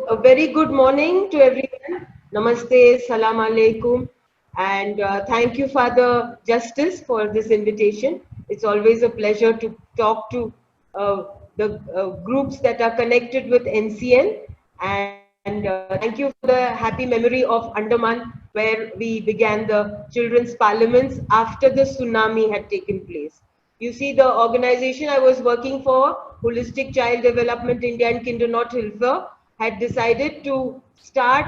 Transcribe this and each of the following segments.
a very good morning to everyone. Namaste, salam alaikum, and thank you, Father Justice, for this invitation. It's always a pleasure to talk to the groups that are connected with NCN, and thank you for the happy memory of Andaman, where we began the Children's Parliaments after the tsunami had taken place. You see, the organization I was working for, Holistic Child Development India and Kindernot Hilfer, had decided to start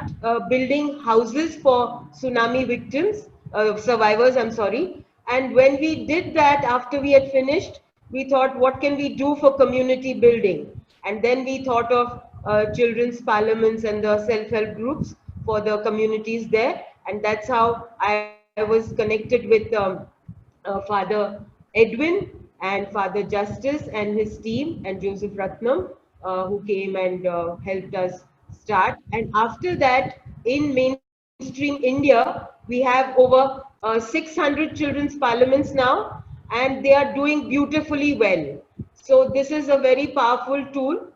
building houses for tsunami victims, survivors, I'm sorry. And when we did that, after we had finished, we thought, what can we do for community building? And then we thought of children's parliaments and the self-help groups for the communities there. And that's how I was connected with Father Edwin and Father Justice and his team and Joseph Ratnam, who came and helped us start. And after that, in mainstream India, we have over 600 children's parliaments now, and they are doing beautifully well. So this is a very powerful tool.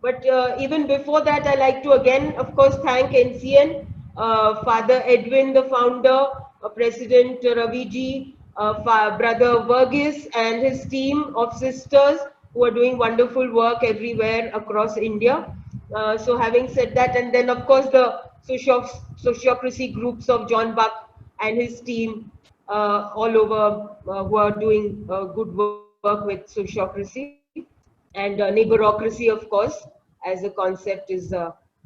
But even before that, I like to again, of course, thank NCN, Father Edwin, the founder, President Raviji, Brother Verghese, and his team of sisters who are doing wonderful work everywhere across India. So having said that, and then of course the sociocracy groups of John Buck and his team all over who are doing good work with sociocracy. And neighborocracy, of course, as a concept is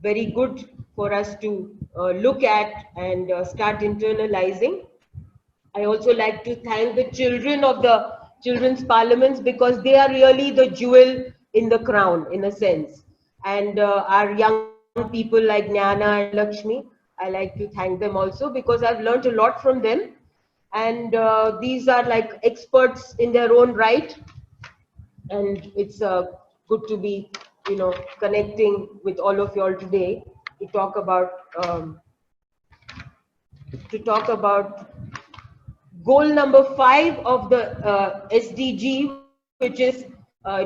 very good for us to look at and start internalizing. I also like to thank the children of the children's parliaments because they are really the jewel in the crown, in a sense. And our young people like Jnana and Lakshmi, I like to thank them also because I've learned a lot from them. And these are like experts in their own right, and it's good to be, connecting with all of you all today to talk about um, to talk about goal number 5 of the SDG, which is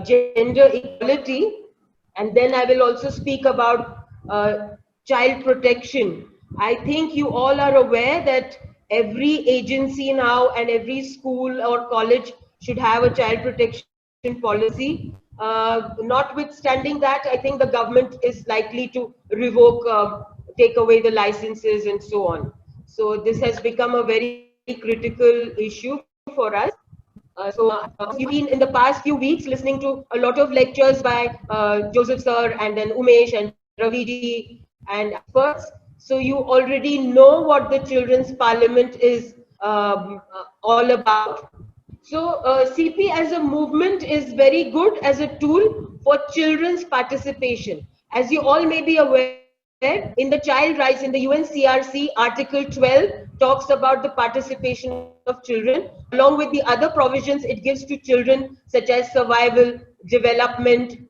gender equality. And then I will also speak about child protection. I think you all are aware that every agency now and every school or college should have a child protection policy. Notwithstanding that, I think the government is likely to revoke, take away the licenses and so on. So this has become a very critical issue for us. You've been in the past few weeks listening to a lot of lectures by Joseph Sir and then Umesh and Raviji and experts. So you already know what the Children's Parliament is all about. So CP as a movement is very good as a tool for children's participation. As you all may be aware, in the child rights, in the UNCRC, Article 12 talks about the participation of children. Along with the other provisions it gives to children, such as survival, development,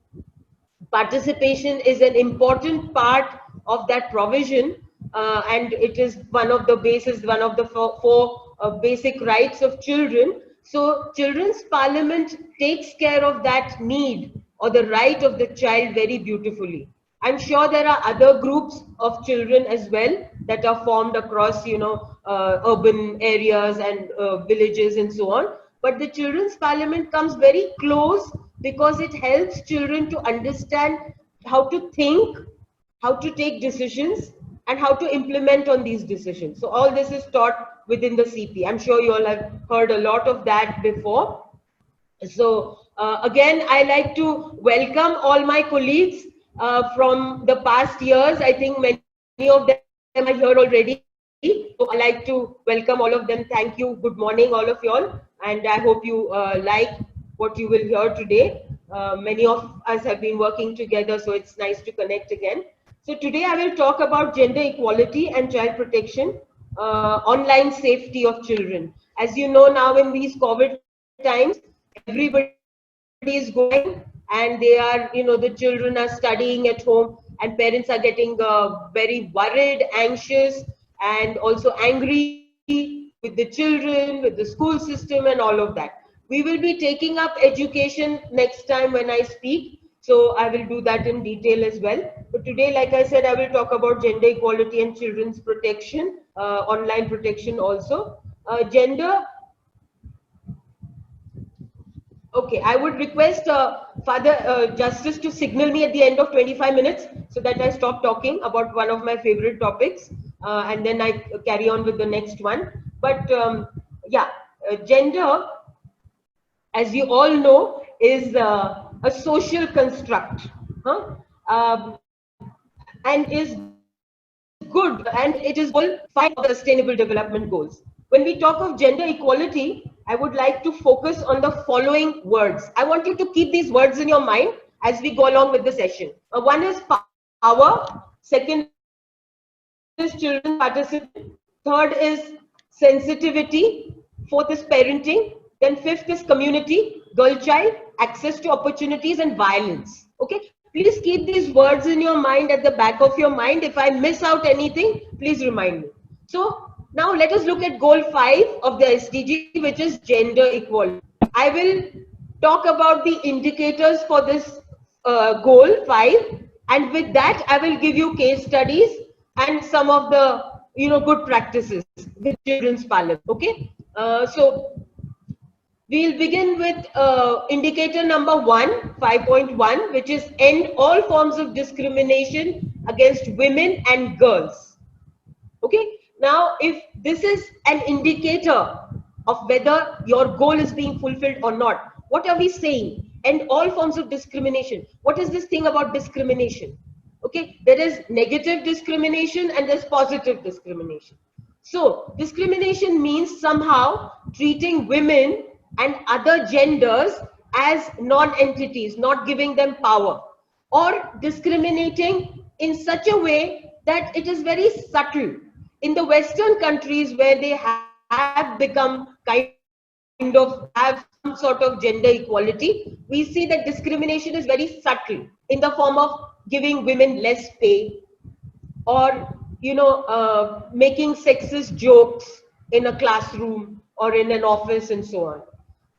participation is an important part of that provision, and it is one of the bases, one of the four basic rights of children. So children's parliament takes care of that need or the right of the child very beautifully. I'm sure there are other groups of children as well that are formed across, urban areas and villages and so on. But the children's parliament comes very close because it helps children to understand how to think, how to take decisions, and how to implement on these decisions. So all this is taught within the CP. I'm sure you all have heard a lot of that before. So again, I like to welcome all my colleagues from the past years. I think many of them are here already. So I like to welcome all of them. Thank you. Good morning, all of you all. And I hope you like what you will hear today. Many of us have been working together, so it's nice to connect again. So today I will talk about gender equality and child protection, online safety of children. As you know, now in these COVID times, everybody is going online and they are, the children are studying at home and parents are getting very worried, anxious, and also angry with the children, with the school system and all of that. We will be taking up education next time when I speak. So I will do that in detail as well. But today, like I said, I will talk about gender equality and children's protection, online protection also. Gender. Okay, I would request Father Justice to signal me at the end of 25 minutes so that I stop talking about one of my favorite topics, and then I carry on with the next one. But yeah, gender, as you all know, is a social construct, huh? And is good, and it is goal 5 of the Sustainable Development Goals. When we talk of gender equality, I would like to focus on the following words. I want you to keep these words in your mind as we go along with the session. One is power, second is children participation, third is sensitivity, fourth is parenting, then fifth is community, girl child, access to opportunities, and violence. Okay, please keep these words in your mind, at the back of your mind. If I miss out anything, please remind me. So now let us look at goal 5 of the SDG, which is gender equality. I will talk about the indicators for this goal 5, and with that I will give you case studies and some of the good practices with children's parliament. Okay, so we'll begin with indicator number 1, 5.1, which is end all forms of discrimination against women and girls. Okay, now if this is an indicator of whether your goal is being fulfilled or not, what are we saying? And all forms of discrimination. What is this thing about discrimination? Okay, there is negative discrimination and there's positive discrimination. So discrimination means somehow treating women and other genders as non-entities, not giving them power, or discriminating in such a way that it is very subtle. In the Western countries where they have become kind of have some sort of gender equality, we see that discrimination is very subtle in the form of giving women less pay, or making sexist jokes in a classroom or in an office and so on.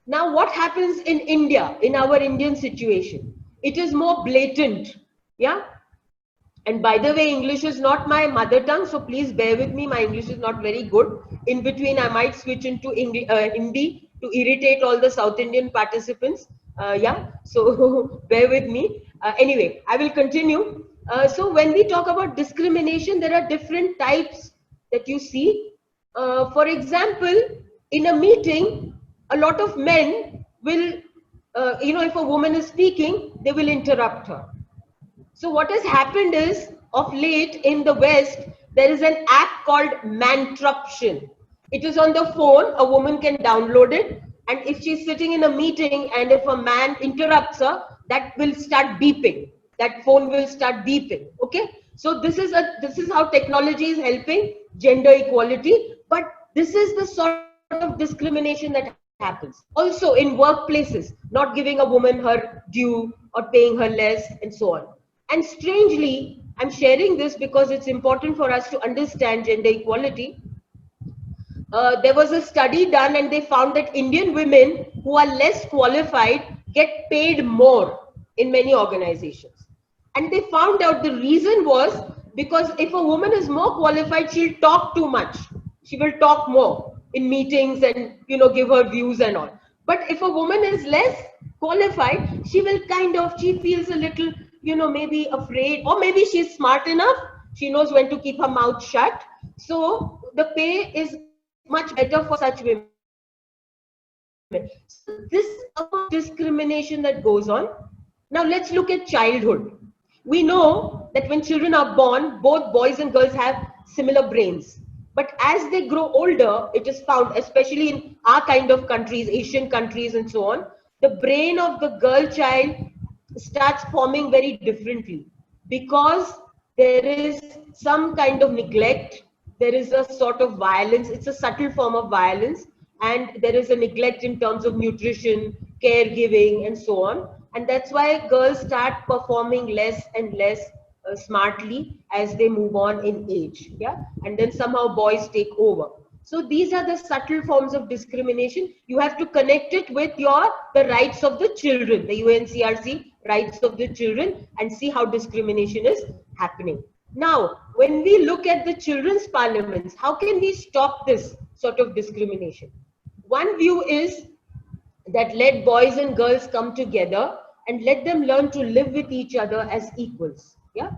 Now what happens in India, in our Indian situation? It is more blatant. Yeah, and by the way, English is not my mother tongue, so please bear with me. My English is not very good. In between, I might switch into Hindi to irritate all the South Indian participants. Yeah, so bear with me. Anyway, I will continue. So when we talk about discrimination, there are different types that you see. For example, in a meeting, a lot of men will, if a woman is speaking, they will interrupt her. So what has happened is, of late in the West, there is an app called Mantruption. It is on the phone, a woman can download it, and if she's sitting in a meeting and if a man interrupts her, that will start beeping. That phone will start beeping. Okay? So this is how technology is helping gender equality, but this is the sort of discrimination that happens. Also in workplaces, not giving a woman her due or paying her less and so on. And strangely, I'm sharing this because it's important for us to understand gender equality. There was a study done and they found that Indian women who are less qualified get paid more in many organizations. And they found out the reason was because if a woman is more qualified, she'll talk too much. She will talk more in meetings and give her views and all. But if a woman is less qualified, she feels a little maybe afraid, or maybe she's smart enough, she knows when to keep her mouth shut. So the pay is much better for such women. So this is a discrimination that goes on. Now let's look at childhood. We know that when children are born, both boys and girls have similar brains. But as they grow older, it is found, especially in our kind of countries, Asian countries and so on, the brain of the girl child starts forming very differently, because there is some kind of neglect, there is a sort of violence, it's a subtle form of violence, and there is a neglect in terms of nutrition, caregiving and so on. And that's why girls start performing less and less smartly as they move on in age. Yeah, and then somehow boys take over. So these are the subtle forms of discrimination. You have to connect it with the rights of the children, the UNCRC rights of the children and see how discrimination is happening. Now, when we look at the children's parliaments, how can we stop this sort of discrimination? One view is that let boys and girls come together and let them learn to live with each other as equals. Yeah.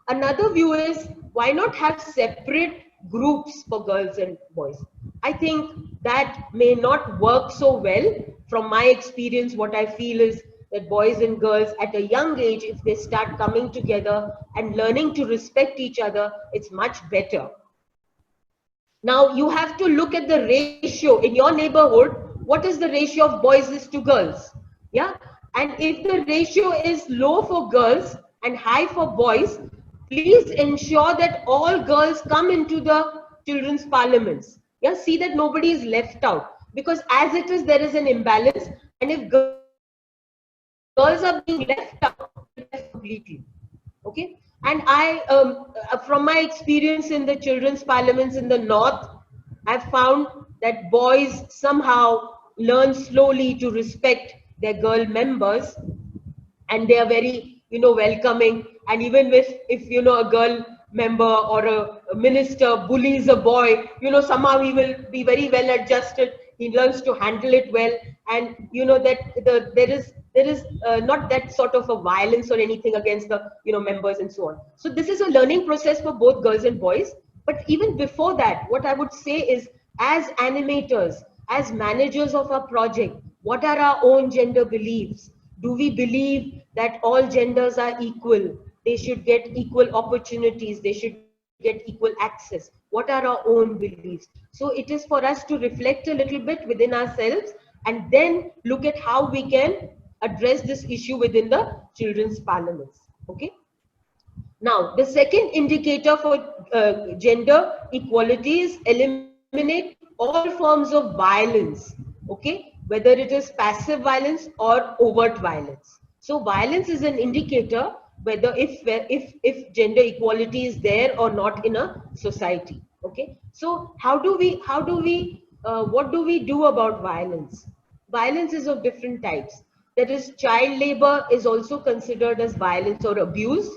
Another view is, why not have separate groups for girls and boys? I think that may not work so well. From my experience, what I feel is that boys and girls at a young age, if they start coming together and learning to respect each other, it's much better. Now you have to look at the ratio in your neighborhood. What is the ratio of boys is to girls? Yeah. And if the ratio is low for girls and high for boys, please ensure that all girls come into the children's parliaments. Yeah. See that nobody is left out, because as it is, there is an imbalance. And if girls are being left out, completely. Okay. And from my experience in the children's parliaments in the north, I've found that boys somehow learn slowly to respect their girl members, and they are very, welcoming. And even if a girl member or a minister bullies a boy, somehow he will be very well adjusted. He learns to handle it well, and that there is not that sort of a violence or anything against the members and so on. So this is a learning process for both girls and boys. But even before that, what I would say is, as animators, as managers of a project, what are our own gender beliefs? Do we believe that all genders are equal? They should get equal opportunities. They should get equal access. What are our own beliefs? So it is for us to reflect a little bit within ourselves and then look at how we can address this issue within the children's parliaments. Okay. Now, the second indicator for gender equality is eliminate all forms of violence. Okay, whether it is passive violence or overt violence. So violence is an indicator whether if gender equality is there or not in a society. Okay, so what do we do about violence? Violence is of different types. That is, child labor is also considered as violence or abuse.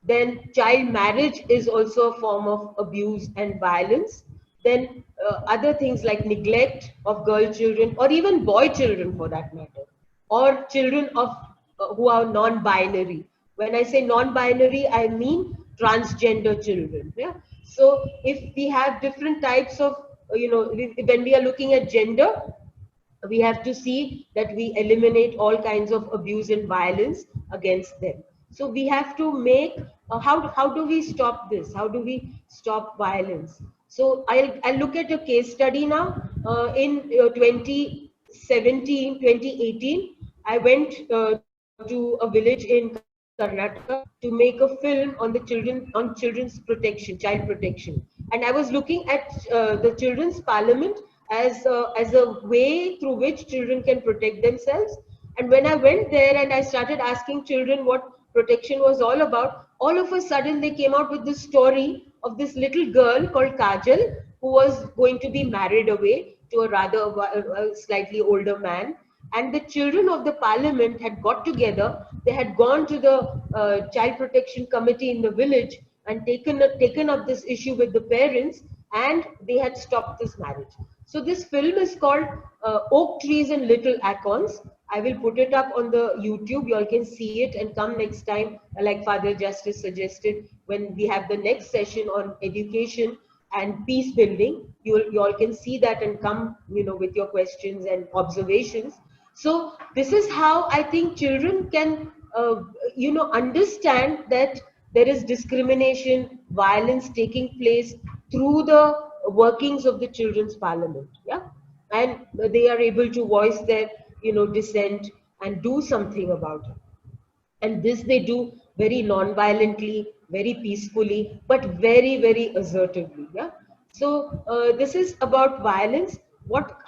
Then child marriage is also a form of abuse and violence. Then other things like neglect of girl children or even boy children for that matter, or children of who are non-binary. When I say non-binary, I mean transgender children. Yeah. So if we have different types of, when we are looking at gender, we have to see that we eliminate all kinds of abuse and violence against them. So we have to make, how do we stop this? How do we stop violence? So I'll look at a case study now. In 2017, 2018, I went to a village in Karnataka to make a film on children's protection, child protection. And I was looking at the children's parliament as a way through which children can protect themselves. And when I went there and I started asking children what protection was all of a sudden they came out with this story of this little girl called Kajal, who was going to be married away to a rather a slightly older man. And the children of the parliament had got together. They had gone to the child protection committee in the village and taken up this issue with the parents, and they had stopped this marriage. So this film is called Oak Trees and Little Acorns. I will put it up on the YouTube. You all can see it and come next time, like Father Justice suggested, when we have the next session on education and peace building. You all can see that and come, with your questions and observations. So this is how I think children can, understand that there is discrimination, violence taking place through the workings of the children's parliament. Yeah. And they are able to voice their, dissent and do something about it. And this they do very non-violently, very peacefully, but very, very assertively. Yeah. So this is about violence. What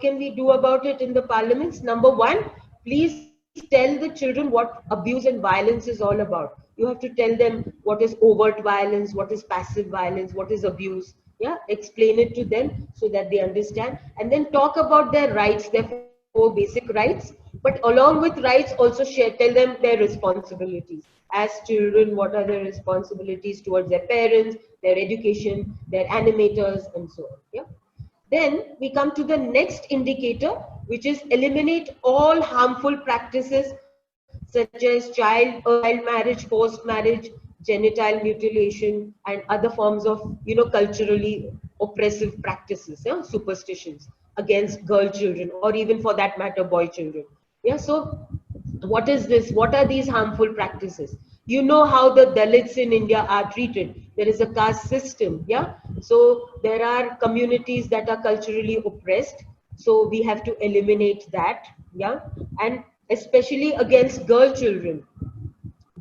can we do about it in the parliaments? Number one, please tell the children what abuse and violence is all about. You have to tell them what is overt violence, what is passive violence, what is abuse. Yeah, explain it to them so that they understand, and then talk about their rights, their four basic rights. But along with rights, also tell them their responsibilities. As children, what are their responsibilities towards their parents, their education, their animators, and so on. Yeah. Then we come to the next indicator, which is eliminate all harmful practices such as child marriage, forced marriage, genital mutilation, and other forms of culturally oppressive practices, yeah, superstitions against girl children, or even for that matter boy children. Yeah. So what is this? What are these harmful practices? You know how the Dalits in India are treated. There is a caste system, yeah. So there are communities that are culturally oppressed. So we have to eliminate that, yeah. And especially against girl children,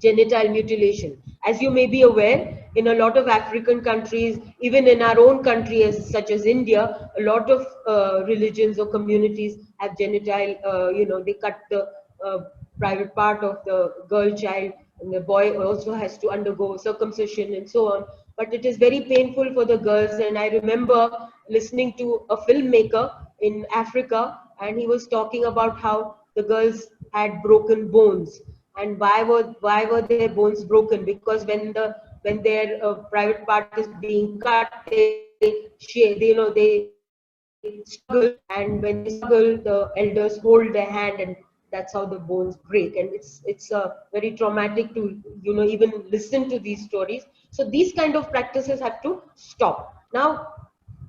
genital mutilation. As you may be aware, in a lot of African countries, even in our own country, such as India, a lot of religions or communities have genital, they cut the uh, private part of the girl child, and the boy also has to undergo circumcision and so on. But it is very painful for the girls. And I remember listening to a filmmaker in Africa, and he was talking about how the girls had broken bones. And why were their bones broken? Because when their private part is being cut, they struggle, and when they struggle, the elders hold their hand, and that's how the bones break. And it's very traumatic to even listen to these stories. So these kind of practices have to stop now.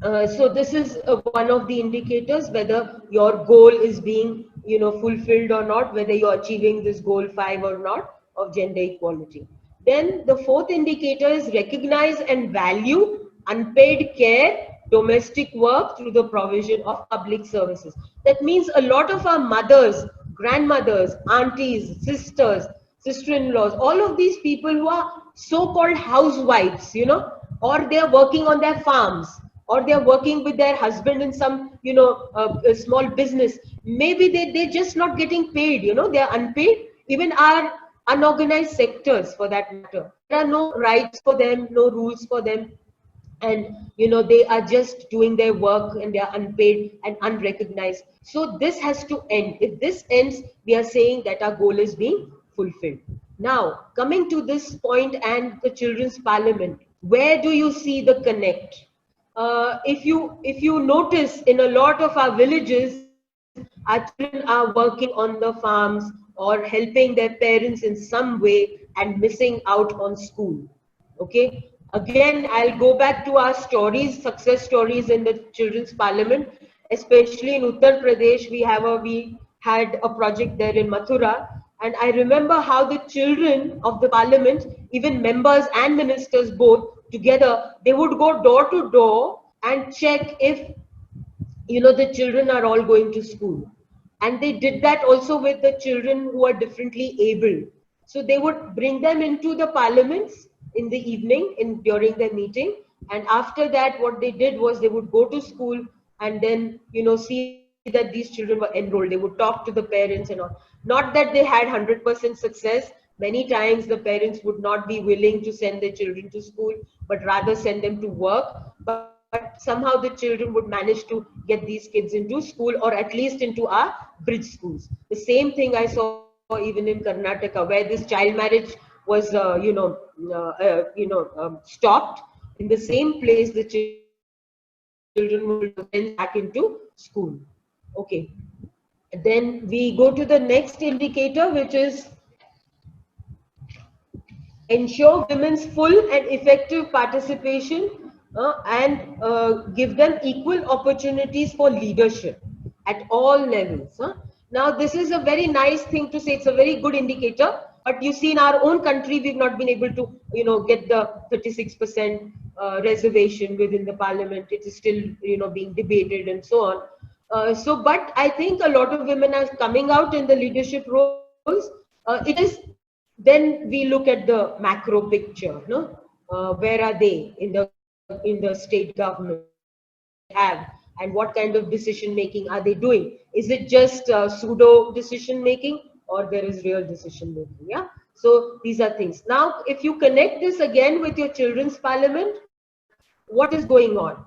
So this is one of the indicators whether your goal is being fulfilled or not, whether you're achieving this goal 5 or not of gender equality. Then the fourth indicator is recognize and value unpaid care, domestic work through the provision of public services. That means a lot of our mothers, grandmothers, aunties, sisters, sister-in-laws, all of these people who are so-called housewives, or they're working on their farms, or they're working with their husband in some a small business. Maybe they're just not getting paid, they're unpaid. Even our unorganized sectors, for that matter, there are no rights for them, no rules for them, and they are just doing their work, and they are unpaid and unrecognized. So this has to end. If this ends, we are saying that our goal is being fulfilled. Now coming to this point and the children's parliament, where do you see the connect? If you notice, in a lot of our villages, our children are working on the farms or helping their parents in some way and missing out on school. Okay. Again, I'll go back to our stories, success stories in the children's parliament, especially in Uttar Pradesh. We had a project there in Mathura, and I remember how the children of the parliament, even members and ministers both together, they would go door to door and check if the children are all going to school. And they did that also with the children who are differently able. So they would bring them into the parliaments in the evening during their meeting, and after that what they did was they would go to school, and then see that these children were enrolled. They would talk to the parents and all. Not that they had 100% success. Many times the parents would not be willing to send their children to school, but rather send them to work. But somehow the children would manage to get these kids into school, or at least into our bridge schools. The same thing I saw even in Karnataka, where this child marriage was stopped. In the same place, the children were sent back into school. Okay. Then we go to the next indicator, which is ensure women's full and effective participation, and give them equal opportunities for leadership at all levels. Now, this is a very nice thing to say. It's a very good indicator. But you see, in our own country, we've not been able to, get the 36% reservation within the parliament. It is still, being debated and so on. But I think a lot of women are coming out in the leadership roles. It is then we look at the macro picture. No, where are they in the state government? What do they have, and what kind of decision making are they doing? Is it just pseudo decision making, or there is real decision making? Yeah. So these are things. Now, if you connect this again with your children's parliament, what is going on?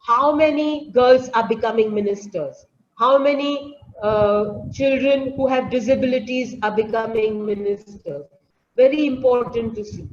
How many girls are becoming ministers? How many children who have disabilities are becoming ministers. Very important to see.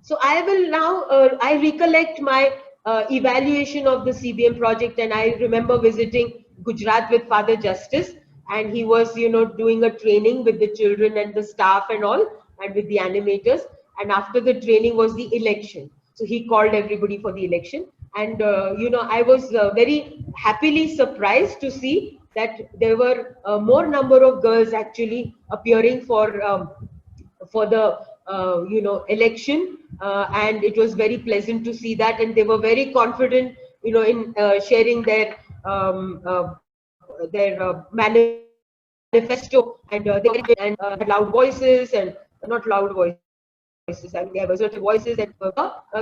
So I will now, I recollect my evaluation of the CBM project, and I remember visiting Gujarat with Father Justice, and he was, doing a training with the children and the staff and all, and with the animators. And after the training was the election. So he called everybody for the election. And, I was very happily surprised to see that there were more number of girls actually appearing for the election, and it was very pleasant to see that, and they were very confident in sharing their manifesto, and they and had loud voices, and not loud voices, I mean, they have assertive voices. And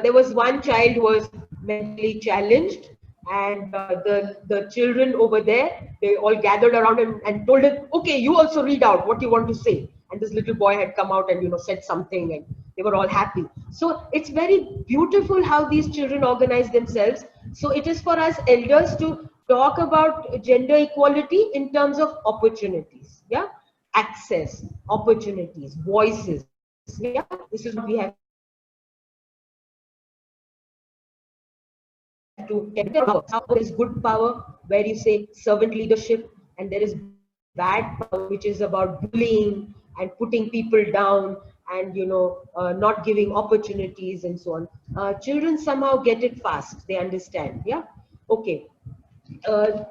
there was one child who was mentally challenged, and the children over there, they all gathered around and told him, okay, you also read out what you want to say. And this little boy had come out and said something, and they were all happy. So it's very beautiful how these children organize themselves. So it is for us elders to talk about gender equality in terms of opportunities, yeah, access, opportunities, voices. Yeah, this is what we have to get. There is good power where you say servant leadership, and there is bad power which is about bullying and putting people down, and not giving opportunities and so on. Children somehow get it fast, they understand. Yeah, okay.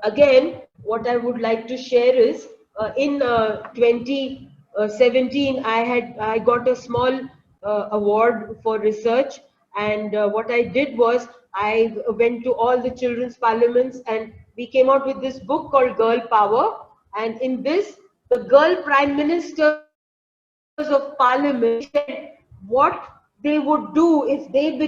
Again, what I would like to share is in 2017, I got a small award for research, and what I did was I went to all the children's parliaments, and we came out with this book called Girl Power, and in this, the girl prime ministers of parliament said what they would do if they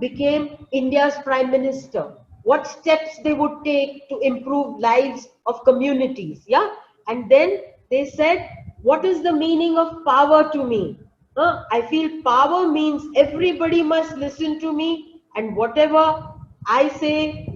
became India's prime minister, what steps they would take to improve lives of communities. Yeah, and then they said, what is the meaning of power to me? I feel power means everybody must listen to me, and whatever I say,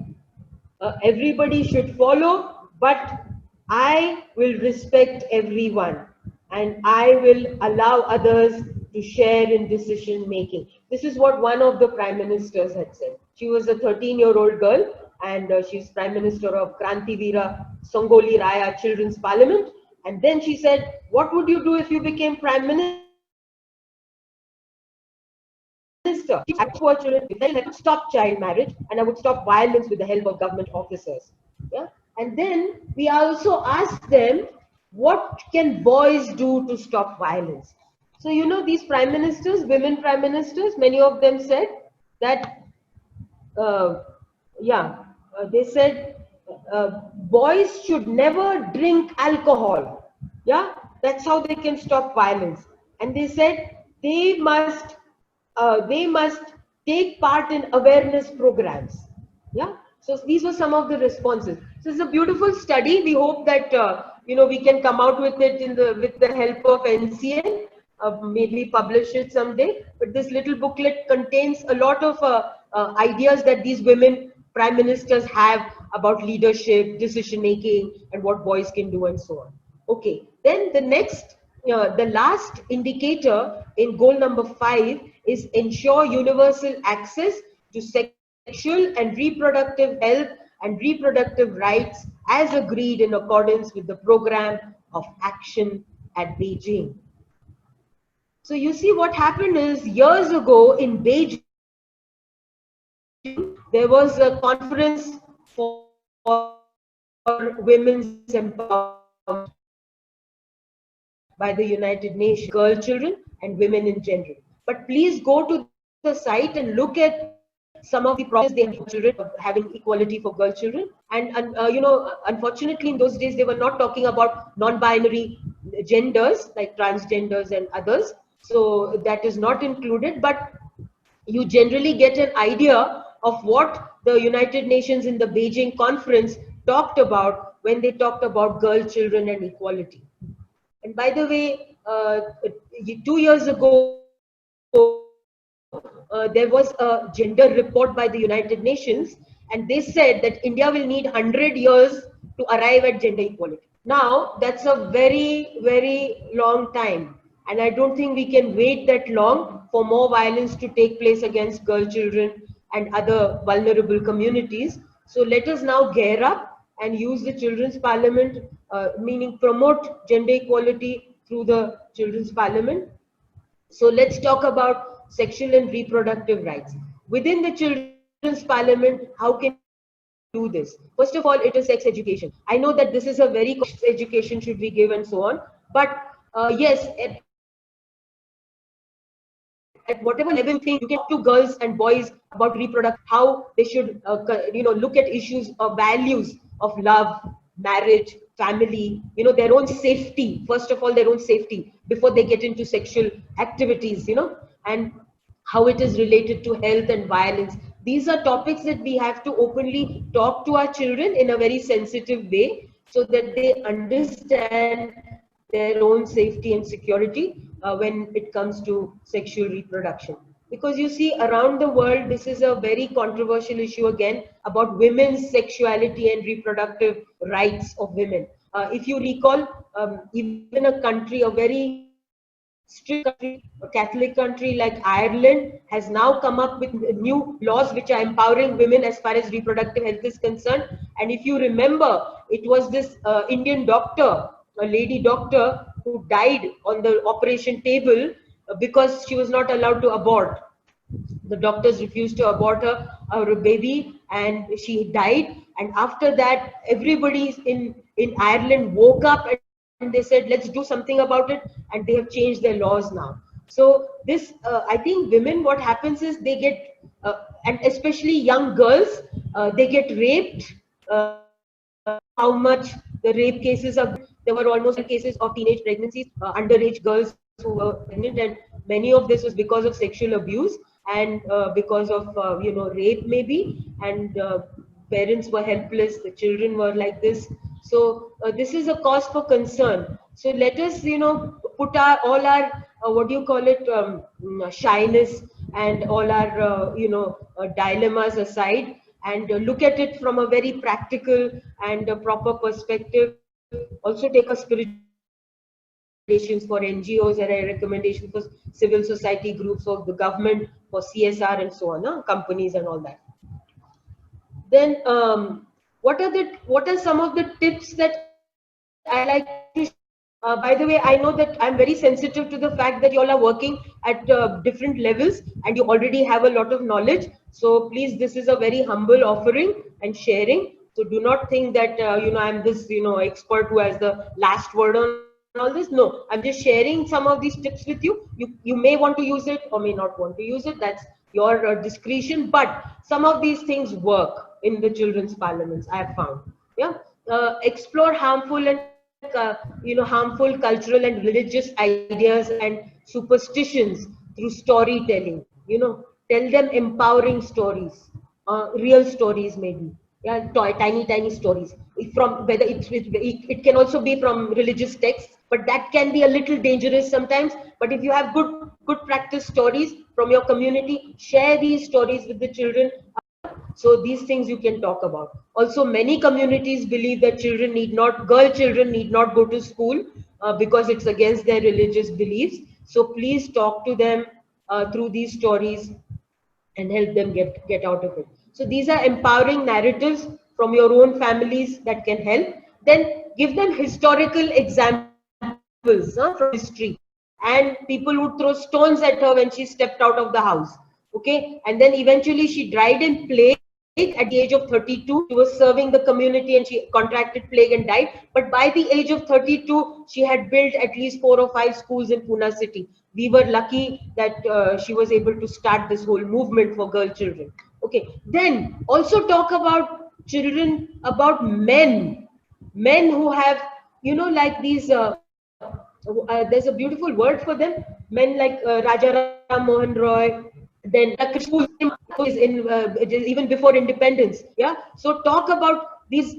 everybody should follow, but I will respect everyone, and I will allow others to share in decision making. This is what one of the prime ministers had said. She was a 13-year-old girl, and she's prime minister of Krantivira Songoli Raya Children's Parliament. And then she said, what would you do if you became prime minister? I would poor children, then I would stop child marriage, and I would stop violence with the help of government officers. Yeah, and then we also asked them, what can boys do to stop violence? So these prime ministers, women prime ministers, many of them said that uh, yeah, they said boys should never drink alcohol. Yeah, that's how they can stop violence. And they said they must take part in awareness programs. Yeah, so these were some of the responses. So it's a beautiful study. We hope that we can come out with it with the help of NCN. Maybe publish it someday. But this little booklet contains a lot of ideas that these women prime ministers have about leadership, decision making, and what boys can do, and so on. Okay, then the last indicator in goal number 5 is ensure universal access to sexual and reproductive health and reproductive rights as agreed in accordance with the program of action at Beijing. So you see, what happened is, years ago in Beijing, there was a conference for women's empowerment by the United Nations, girl children and women in general. But please go to the site and look at some of the problems they have children having equality for girl children. And unfortunately, in those days, they were not talking about non-binary genders like transgenders and others. So that is not included, but you generally get an idea of what the United Nations in the Beijing conference talked about when they talked about girl children and equality. And by the way, 2 years ago, there was a gender report by the United Nations, and they said that India will need 100 years to arrive at gender equality. Now, that's a very, very long time. And I don't think we can wait that long for more violence to take place against girl children and other vulnerable communities. So let us now gear up and use the Children's Parliament, meaning promote gender equality through the Children's Parliament. So let's talk about sexual and reproductive rights. Within the Children's Parliament, how can we do this? First of all, it is sex education. I know that this is a very education should we give and so on, but yes, at whatever level you think you can talk to girls and boys about reproduction, how they should, look at issues of values of love, marriage, family, their own safety. First of all, their own safety before they get into sexual activities, and how it is related to health and violence. These are topics that we have to openly talk to our children in a very sensitive way so that they understand their own safety and security when it comes to sexual reproduction. Because you see, around the world, this is a very controversial issue again about women's sexuality and reproductive rights of women. If you recall, even a country, a very strict country, a Catholic country like Ireland, has now come up with new laws which are empowering women as far as reproductive health is concerned. And if you remember, it was this Indian doctor, a lady doctor, who died on the operation table because she was not allowed to abort. The doctors refused to abort her baby, and she died. And after that, everybody in Ireland woke up and they said, let's do something about it. And they have changed their laws now. So this, I think women, what happens is they get, and especially young girls, they get raped. How much the rape cases are. There were almost cases of teenage pregnancies, underage girls who were pregnant, and many of this was because of sexual abuse and because of rape maybe, and parents were helpless, the children were like this. So this is a cause for concern. So let us put our all our what do you call it, shyness and all our dilemmas aside, and look at it from a very practical and a proper perspective. Also take a spiritual recommendations for NGOs and a recommendation for civil society groups of the government for CSR and so on, companies and all that. Then what are some of the tips that I like to share? By the way, I know that I'm very sensitive to the fact that you all are working at different levels and you already have a lot of knowledge. So please, this is a very humble offering and sharing. So do not think that I'm this expert who has the last word on all this. No, I'm just sharing some of these tips with you. You may want to use it or may not want to use it. That's your discretion. But some of these things work in the children's parliaments, I have found. Yeah. Explore harmful and harmful cultural and religious ideas and superstitions through storytelling. Tell them empowering stories, real stories maybe. Yeah, tiny stories. From whether it can also be from religious texts, but that can be a little dangerous sometimes. But if you have good practice stories from your community, share these stories with the children. So these things you can talk about. Also, many communities believe that girl children need not go to school because it's against their religious beliefs. So please talk to them through these stories and help them get out of it. So these are empowering narratives from your own families that can help. Then give them historical examples from history. And people would throw stones at her when she stepped out of the house. Okay, and then eventually she died in plague at the age of 32. She was serving the community and she contracted plague and died. But by the age of 32, she had built at least 4 or 5 schools in Pune city. We were lucky that she was able to start this whole movement for girl children. Okay, then also talk about children, about men who have, like these, there's a beautiful word for them, men like Raja Ram Mohan Roy, then schools is in it is even before independence. Yeah, so talk about these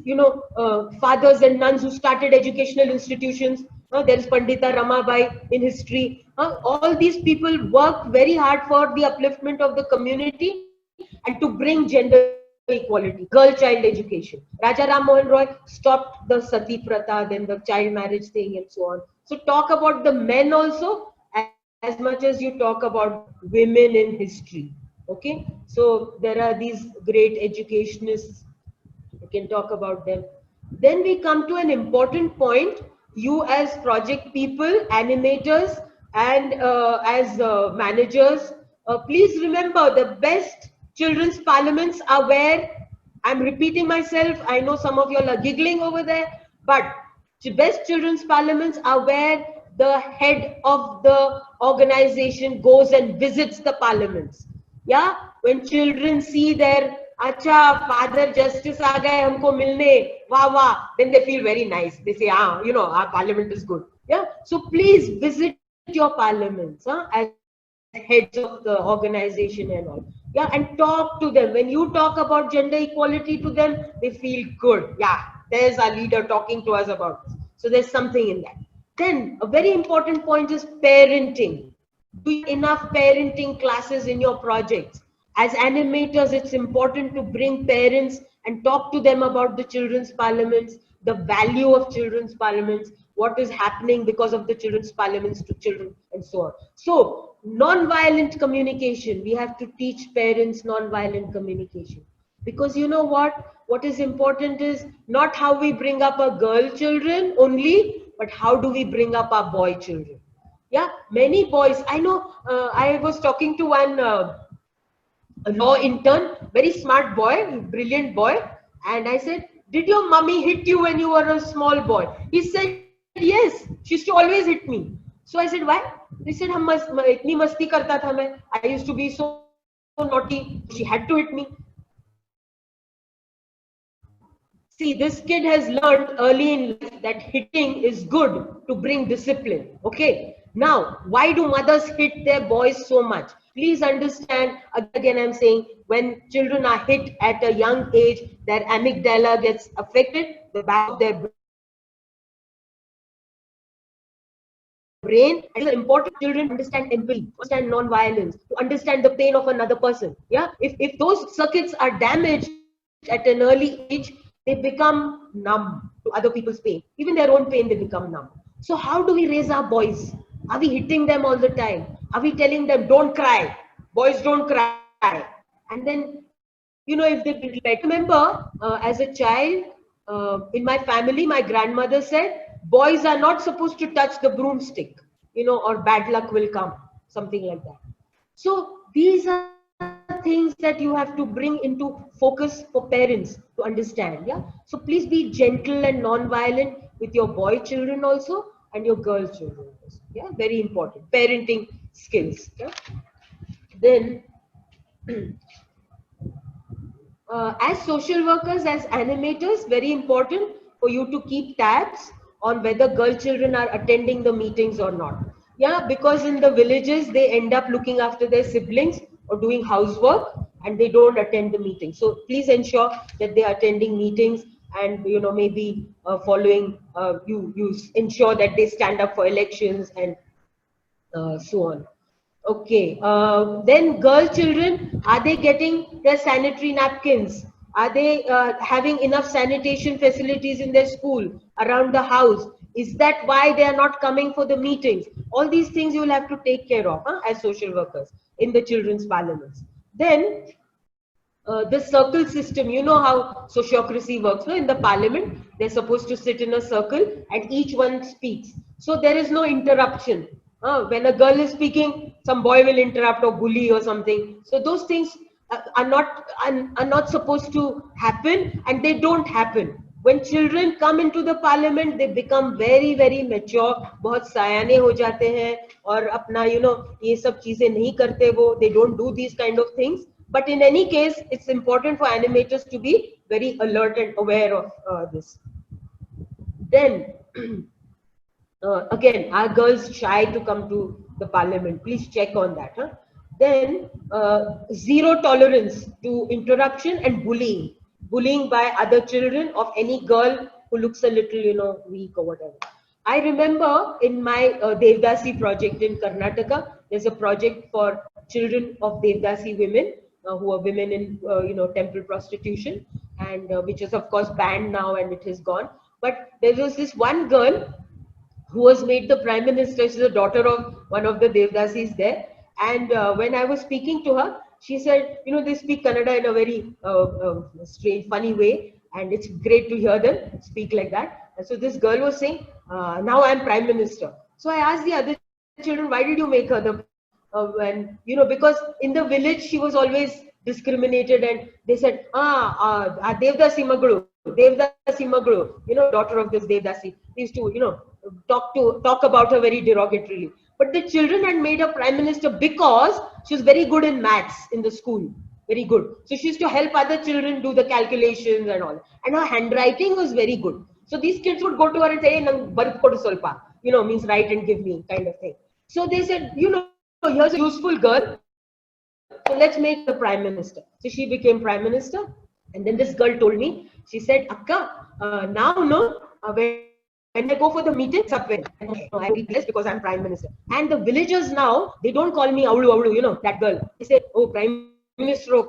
fathers and nuns who started educational institutions. There is Pandita Ramabai in history. All these people worked very hard for the upliftment of the community and to bring gender equality. equality, girl child education. Raja Ram Mohan Roy stopped the sati pratha, then the child marriage thing and so on. So talk about the men also as much as you talk about women in history. Okay, so there are these great educationists, we can talk about them. Then we come to an important point. You as project people, animators, and as managers, please remember the best children's parliaments are where, I'm repeating myself, I know some of you all are giggling over there, but the best children's parliaments are where the head of the organization goes and visits the parliaments. Yeah, when children see their acha father justice aa gaye humko milne, wah wah, then they feel very nice. They say, ah, you know, our parliament is good. Yeah, so please visit your parliaments, as heads of the organization and all. Yeah, and talk to them. When you talk about gender equality to them, they feel good. Yeah, there's our leader talking to us about this. So there's something in that. Then a very important point is parenting. Do you have enough parenting classes in your projects? As animators, it's important to bring parents and talk to them about the children's parliaments, the value of children's parliaments, what is happening because of the children's parliaments to children, and so on. So, non-violent communication, we have to teach parents non-violent communication. Because you know what is important is not how we bring up our girl children only, but how do we bring up our boy children. Yeah, many boys, I know, I was talking to one a law intern, very smart boy, brilliant boy. And I said, did your mummy hit you when you were a small boy? He said, yes, she used to always hit me. So I said, why? He said, itni masti karta tha main. I used to be so naughty. She had to hit me. See, this kid has learned early in life that hitting is good to bring discipline. Okay. Now, why do mothers hit their boys so much? Please understand, again, I'm saying, when children are hit at a young age, their amygdala gets affected, the back of their brain, and it's important for children to understand empathy, to understand non-violence, to understand the pain of another person. Yeah, if those circuits are damaged at an early age, they become numb to other people's pain. Even their own pain, they become numb. So how do we raise our boys? Are we hitting them all the time? Are we telling them, don't cry, boys don't cry? And then, if they build better. I remember as a child, in my family, my grandmother said, boys are not supposed to touch the broomstick, or bad luck will come, something like that. So these are things that you have to bring into focus for parents to understand. Yeah. So please be gentle and non-violent with your boy children also and your girl children also. Yeah. Very important. Parenting skills. Yeah. Then as social workers, as animators, very important for you to keep tabs on whether girl children are attending the meetings or not. Yeah, because in the villages, they end up looking after their siblings or doing housework and they don't attend the meetings. So please ensure that they are attending meetings and, maybe following, you ensure that they stand up for elections and so on. Okay. Then girl children, are they getting their sanitary napkins? Are they having enough sanitation facilities in their school, around the house? Is that why they are not coming for the meetings? All these things you will have to take care of, as social workers in the children's parliaments. Then the circle system, you know how sociocracy works, no? In the parliament, they're supposed to sit in a circle and each one speaks. So there is no interruption. When a girl is speaking, some boy will interrupt or bully or something. So those things are not supposed to happen, and they don't happen. When children come into the parliament, they become very very mature, बहुत सयाने हो जाते हैं और अपना ये सब चीजें नहीं करते वो, they don't do these kind of things. But in any case, it's important for animators to be very alert and aware of this. Then, again, are girls shy to come to the parliament? Please check on that. Huh? Then, zero tolerance to interruption and bullying. Bullying by other children of any girl who looks a little, weak or whatever. I remember in my Devdasi project in Karnataka, there's a project for children of Devdasi women, who are women in temple prostitution, and which is of course banned now and it has gone. But there was this one girl who was made the prime minister. She's the daughter of one of the Devdasis there. And when I was speaking to her, she said, they speak Kannada in a very strange, funny way. And it's great to hear them speak like that. And so this girl was saying, now I'm prime minister. So I asked the other children, why did you make her the when because in the village she was always discriminated, and they said Devdasi Maglu, Devdasi Maglu, daughter of this Devdasi. They used to talk about her very derogatorily. But the children had made her prime minister because she was very good in maths in the school, very good. So she used to help other children do the calculations and all, and her handwriting was very good. So these kids would go to her and say, hey, nang barf kodu solpa, means write and give me kind of thing. So they said, here's a useful girl, so let's make the prime minister. So she became prime minister. And then this girl told me, she said, Akka, now, when I go for the meeting, I'm very blessed because I'm prime minister. And the villagers now, they don't call me Avlu Avlu, that girl. They say, oh, prime minister,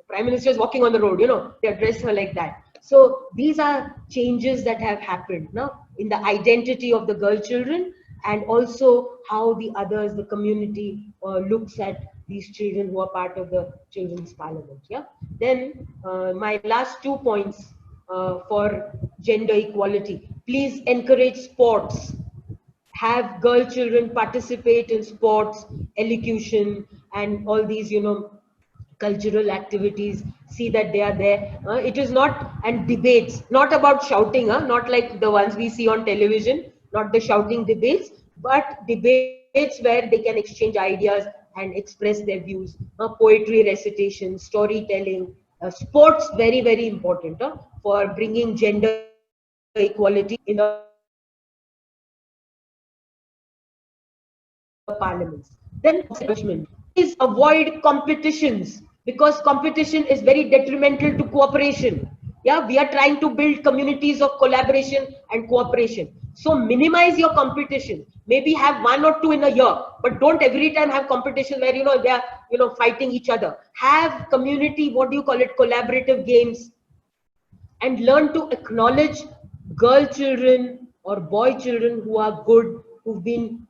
prime minister is walking on the road, they address her like that. So these are changes that have happened now in the identity of the girl children, and also how the others, the community, looks at these children who are part of the children's parliament. Yeah. Then my last 2 points for gender equality: please encourage sports. Have girl children participate in sports, elocution, and all these, cultural activities. See that they are there. It is not, and debates, not about shouting, not like the ones we see on television, not the shouting debates, but debates where they can exchange ideas and express their views. Poetry recitation, storytelling, sports, very, very important for bringing gender equality in the parliaments. Then please avoid competitions, because competition is very detrimental to cooperation. Yeah, we are trying to build communities of collaboration and cooperation. So minimize your competition. Maybe have 1 or 2 in a year, but don't every time have competition where they are fighting each other. Have community, what do you call it, collaborative games, and learn to acknowledge girl children or boy children who are good, who've been,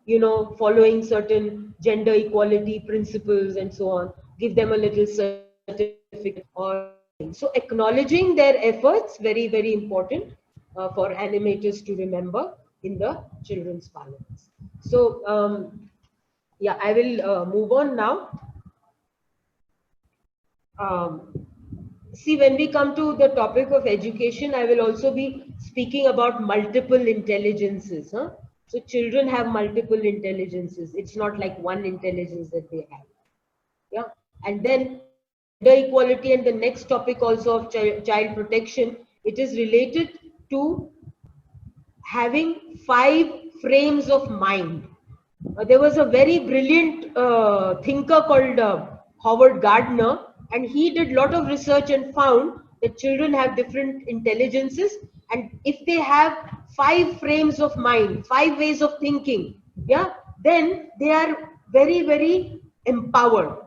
following certain gender equality principles and so on. Give them a little certificate or so. Acknowledging their efforts, very, very important for animators to remember in the children's parliaments. So, yeah, I will move on now. See, when we come to the topic of education, I will also be speaking about multiple intelligences. So children have multiple intelligences. It's not like one intelligence that they have. Yeah. And then gender equality, and the next topic also of child protection, it is related to having 5 frames of mind. There was a very brilliant thinker called Howard Gardner, and he did a lot of research and found that children have different intelligences, and if they have 5 frames of mind, 5 ways of thinking, yeah, then they are very, very empowered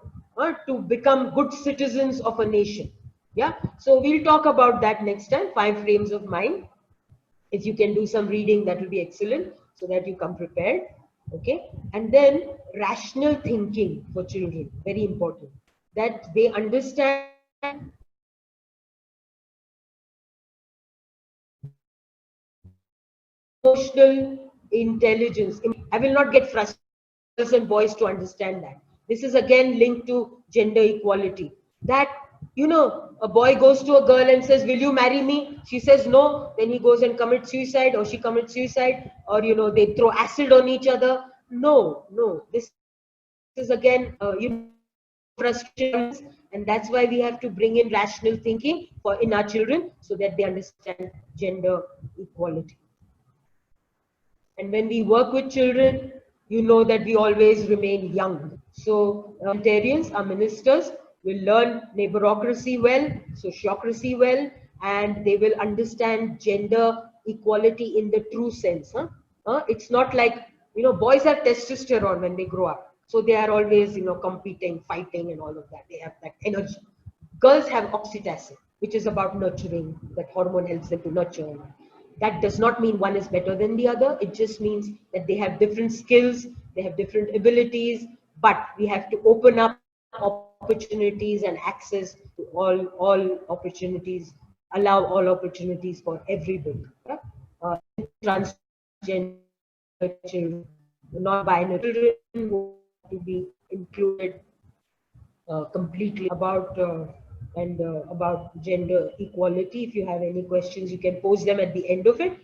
to become good citizens of a nation. Yeah, so we'll talk about that next time, 5 frames of mind. If you can do some reading, that will be excellent, so that you come prepared. Okay. And then rational thinking for children, very important, that they understand emotional intelligence. I will not get frustrated and boys to understand that. This is again linked to gender equality. That, a boy goes to a girl and says, will you marry me? She says no. Then he goes and commits suicide, or she commits suicide, or, they throw acid on each other. No, no. This is again, frustrations. And that's why we have to bring in rational thinking in our children, so that they understand gender equality. And when we work with children, you know that we always remain young. So parliamentarians, our ministers, will learn neighborocracy well, sociocracy well, and they will understand gender equality in the true sense. It's not like, boys have testosterone when they grow up. So they are always, competing, fighting, and all of that. They have that energy. Girls have oxytocin, which is about nurturing. That hormone helps them to nurture. That does not mean one is better than the other. It just means that they have different skills, they have different abilities, but we have to open up opportunities and access to all opportunities, allow all opportunities for everybody. Yeah? Transgender children, non-binary children who to be included completely about gender equality. If you have any questions, you can pose them at the end of it.